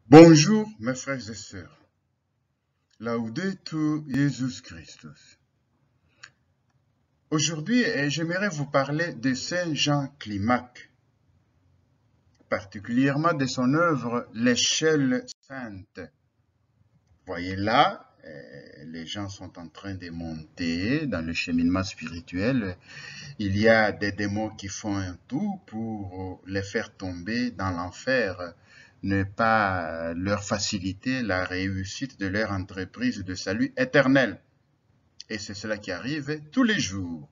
Bonjour mes frères et sœurs, Laudetur Jesus Christus. Aujourd'hui, j'aimerais vous parler de Saint Jean Climac, particulièrement de son œuvre L'échelle sainte. Voyez là, les gens sont en train de monter dans le cheminement spirituel. Il y a des démons qui font un tout pour les faire tomber dans l'enfer, ne pas leur faciliter la réussite de leur entreprise de salut éternel. Et c'est cela qui arrive tous les jours.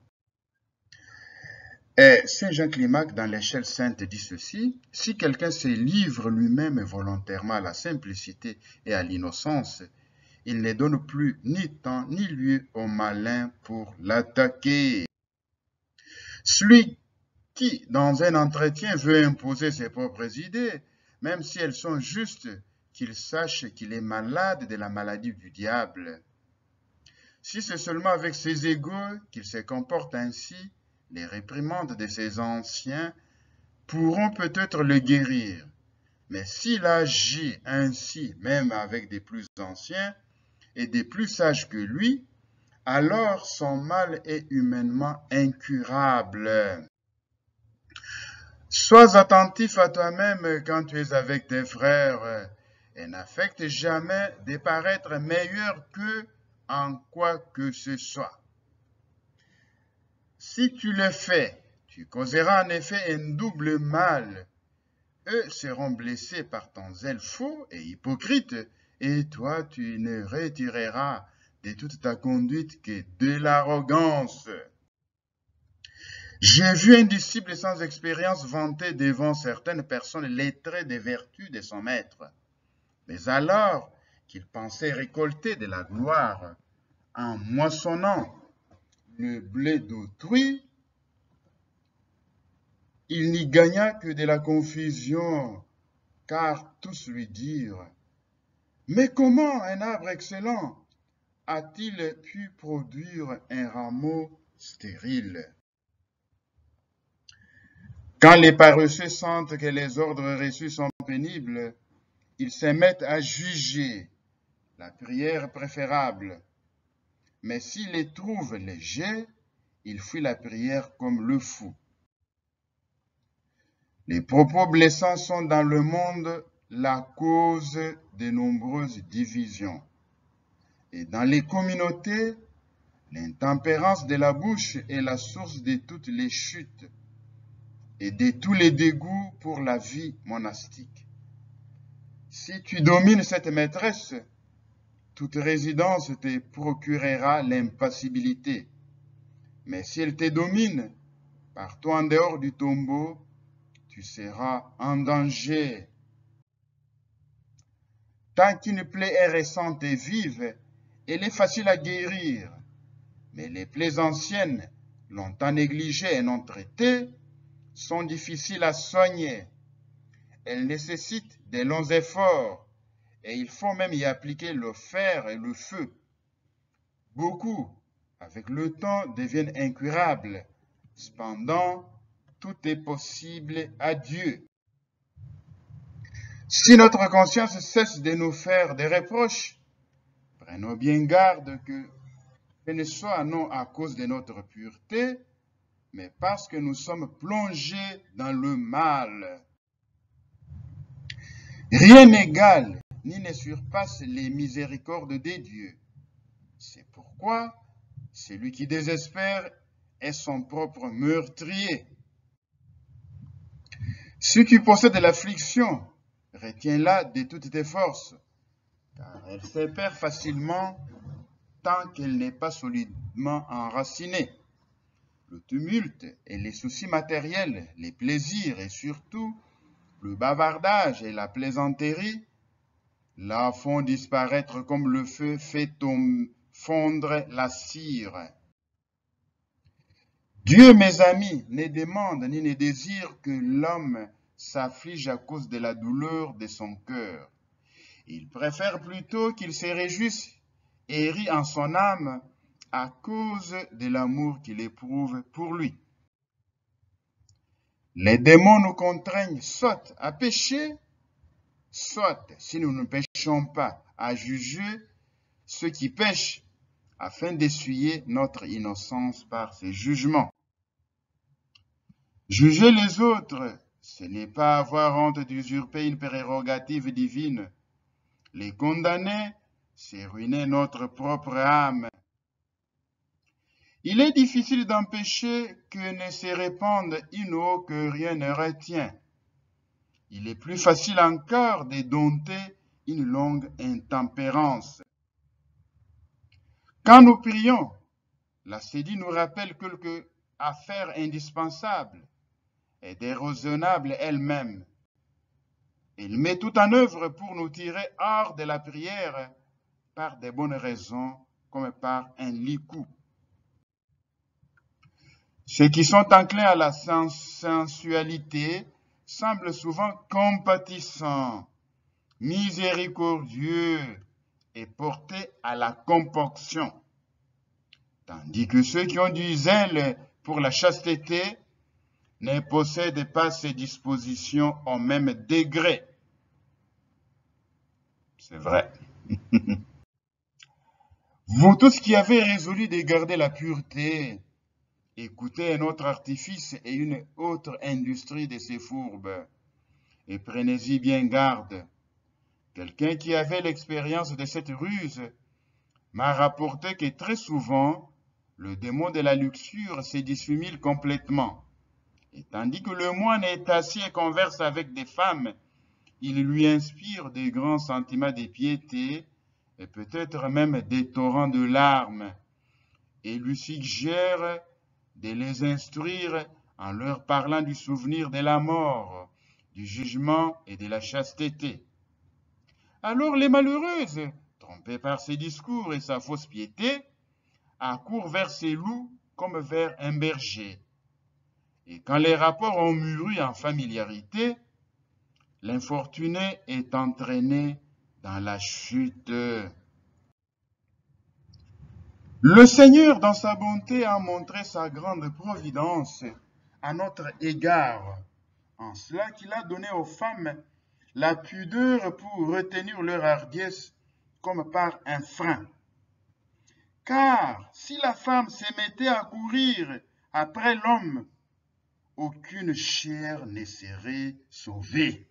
Et Saint Jean Climac, dans l'échelle sainte, dit ceci: si quelqu'un se livre lui-même volontairement à la simplicité et à l'innocence, il ne donne plus ni temps ni lieu au malin pour l'attaquer. Celui qui, dans un entretien, veut imposer ses propres idées, même si elles sont justes, qu'il sache qu'il est malade de la maladie du diable. Si c'est seulement avec ses égaux qu'il se comporte ainsi, les réprimandes de ses anciens pourront peut-être le guérir. Mais s'il agit ainsi, même avec des plus anciens et des plus sages que lui, alors son mal est humainement incurable. Sois attentif à toi-même quand tu es avec tes frères et n'affecte jamais de paraître meilleur qu'eux en quoi que ce soit. Si tu le fais, tu causeras en effet un double mal. Eux seront blessés par ton zèle faux et hypocrite, et toi tu ne retireras de toute ta conduite que de l'arrogance. J'ai vu un disciple sans expérience vanter devant certaines personnes les traits des vertus de son maître. Mais alors qu'il pensait récolter de la gloire en moissonnant le blé d'autrui, il n'y gagna que de la confusion, car tous lui dirent: mais comment un arbre excellent a-t-il pu produire un rameau stérile? Quand les paresseux sentent que les ordres reçus sont pénibles, ils se mettent à juger la prière préférable. Mais s'ils les trouvent légers, ils fuient la prière comme le fou. Les propos blessants sont dans le monde la cause de nombreuses divisions. Et dans les communautés, l'intempérance de la bouche est la source de toutes les chutes et de tous les dégoûts pour la vie monastique. Si tu domines cette maîtresse, toute résidence te procurera l'impassibilité. Mais si elle te domine, pars-toi en dehors du tombeau, tu seras en danger. Tant qu'une plaie est récente et vive, elle est facile à guérir. Mais les plaies anciennes, longtemps négligées et non traitées, sont difficiles à soigner. Elles nécessitent de longs efforts et il faut même y appliquer le fer et le feu. Beaucoup, avec le temps, deviennent incurables. Cependant, tout est possible à Dieu. Si notre conscience cesse de nous faire des reproches, prenons bien garde que ce ne soit non à cause de notre pureté, mais parce que nous sommes plongés dans le mal. Rien n'égale ni ne surpasse les miséricordes des dieux. C'est pourquoi celui qui désespère est son propre meurtrier. Si tu possèdes l'affliction, retiens-la de toutes tes forces, car elle se perd facilement tant qu'elle n'est pas solidement enracinée. Le tumulte et les soucis matériels, les plaisirs et surtout le bavardage et la plaisanterie la font disparaître comme le feu fait fondre la cire. Dieu, mes amis, ne demande ni ne désire que l'homme s'afflige à cause de la douleur de son cœur. Il préfère plutôt qu'il se réjouisse et rit en son âme à cause de l'amour qu'il éprouve pour lui. Les démons nous contraignent soit à pécher, soit, si nous ne péchons pas, à juger ceux qui pêchent, afin d'essuyer notre innocence par ces jugements. Juger les autres, ce n'est pas avoir honte d'usurper une prérogative divine. Les condamner, c'est ruiner notre propre âme. Il est difficile d'empêcher que ne se répande une eau que rien ne retient. Il est plus facile encore de dompter une longue intempérance. Quand nous prions, la Cédie nous rappelle quelques affaires indispensables et déraisonnables elle-même. Elle met tout en œuvre pour nous tirer hors de la prière par de bonnes raisons comme par un licou. Ceux qui sont enclins à la sensualité semblent souvent compatissants, miséricordieux et portés à la compunction, tandis que ceux qui ont du zèle pour la chasteté ne possèdent pas ces dispositions au même degré. C'est vrai. Vous tous qui avez résolu de garder la pureté, écoutez un autre artifice et une autre industrie de ces fourbes, et prenez-y bien garde. Quelqu'un qui avait l'expérience de cette ruse m'a rapporté que très souvent, le démon de la luxure se dissimule complètement. Et tandis que le moine est assis et converse avec des femmes, il lui inspire des grands sentiments de piété et peut-être même des torrents de larmes, et lui suggère de les instruire en leur parlant du souvenir de la mort, du jugement et de la chasteté. Alors les malheureuses, trompées par ses discours et sa fausse piété, accourent vers ces loups comme vers un berger. Et quand les rapports ont mûri en familiarité, l'infortuné est entraîné dans la chute. Le Seigneur, dans sa bonté, a montré sa grande providence à notre égard, en cela qu'il a donné aux femmes la pudeur pour retenir leur hardiesse comme par un frein. Car si la femme se mettait à courir après l'homme, aucune chair ne serait sauvée.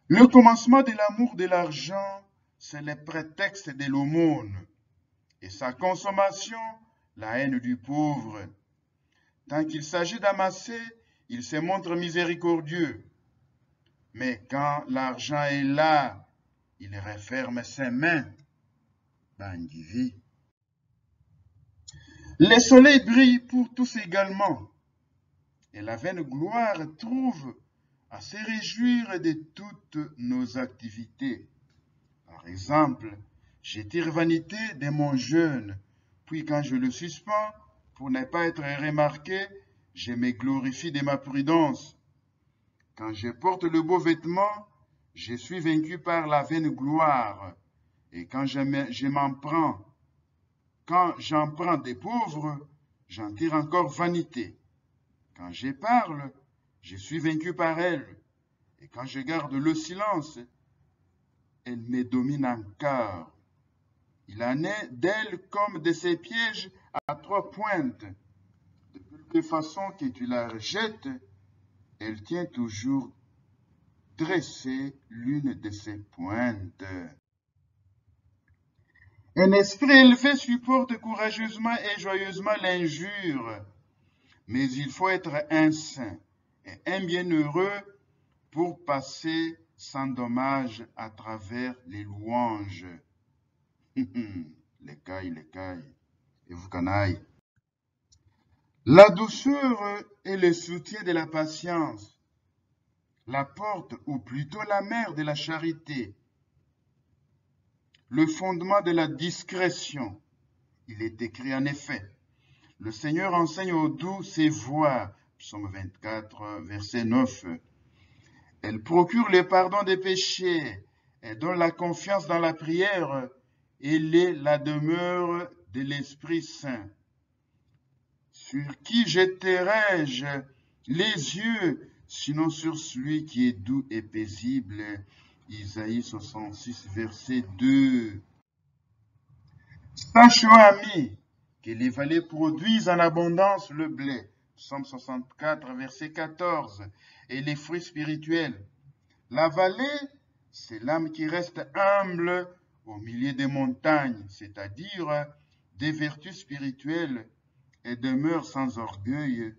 Le commencement de l'amour de l'argent, c'est le prétexte de l'aumône, et sa consommation, la haine du pauvre. Tant qu'il s'agit d'amasser, il se montre miséricordieux. Mais quand l'argent est là, il referme ses mains. Bandivi. Le soleil brille pour tous également, et la vaine gloire trouve à se réjouir de toutes nos activités. Par exemple, je tire vanité de mon jeûne, puis quand je le suspends, pour ne pas être remarqué, je me glorifie de ma prudence. Quand je porte le beau vêtement, je suis vaincu par la vaine gloire, et quand j'en prends des pauvres, j'en tire encore vanité. Quand je parle, je suis vaincu par elle, et quand je garde le silence, elle me domine encore. Il en est d'elle comme de ses pièges à 3 pointes. De quelque façon que tu la rejettes, elle tient toujours dressée l'une de ses pointes. Un esprit élevé supporte courageusement et joyeusement l'injure, mais il faut être un saint et un bienheureux pour passer sans dommage à travers les louanges. Les cailles, et vous canailles. La douceur est le soutien de la patience, la porte ou plutôt la mère de la charité, le fondement de la discrétion. Il est écrit en effet, le Seigneur enseigne aux doux ses voies, psaume 24, verset 9. Elle procure le pardon des péchés et donne la confiance dans la prière. Elle est la demeure de l'Esprit Saint. Sur qui jeterai-je les yeux sinon sur celui qui est doux et paisible. Isaïe 66, verset 2. Sachons, amis, que les vallées produisent en abondance le blé. Psaume 64, verset 14. Et les fruits spirituels. La vallée, c'est l'âme qui reste humble au milieu des montagnes, c'est-à-dire des vertus spirituelles, et demeure sans orgueil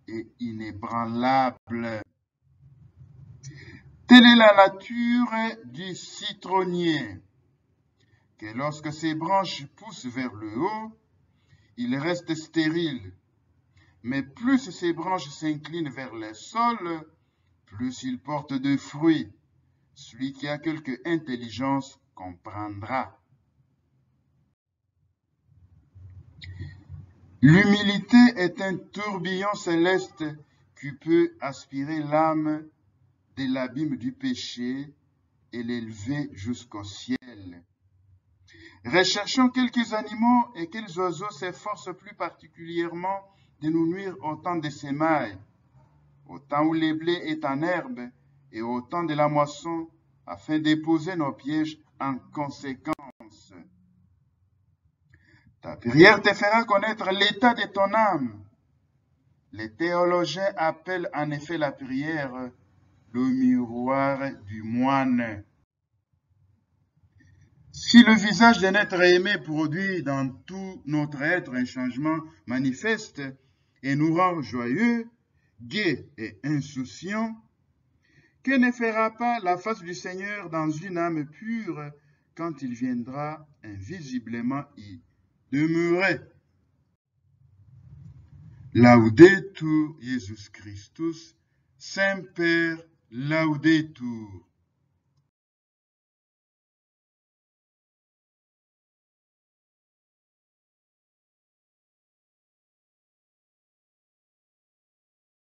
et inébranlable. Telle est la nature du citronnier, que lorsque ses branches poussent vers le haut, il reste stérile. Mais plus ses branches s'inclinent vers le sol, plus il porte de fruits. Celui qui a quelque intelligence comprendra. L'humilité est un tourbillon céleste qui peut aspirer l'âme de l'abîme du péché et l'élever jusqu'au ciel. Recherchons quelques animaux et quels oiseaux s'efforcent plus particulièrement de nous nuire au temps des semailles, au temps où le blé est en herbe et au temps de la moisson, afin de déposer nos pièges en conséquence. Ta prière te fera connaître l'état de ton âme. Les théologiens appellent en effet la prière le miroir du moine. Si le visage d'un être aimé produit dans tout notre être un changement manifeste et nous rend joyeux, gai et insouciant, que ne fera pas la face du Seigneur dans une âme pure quand il viendra invisiblement y demeurer? Laudetur Jesus Christus, Semper Laudetur.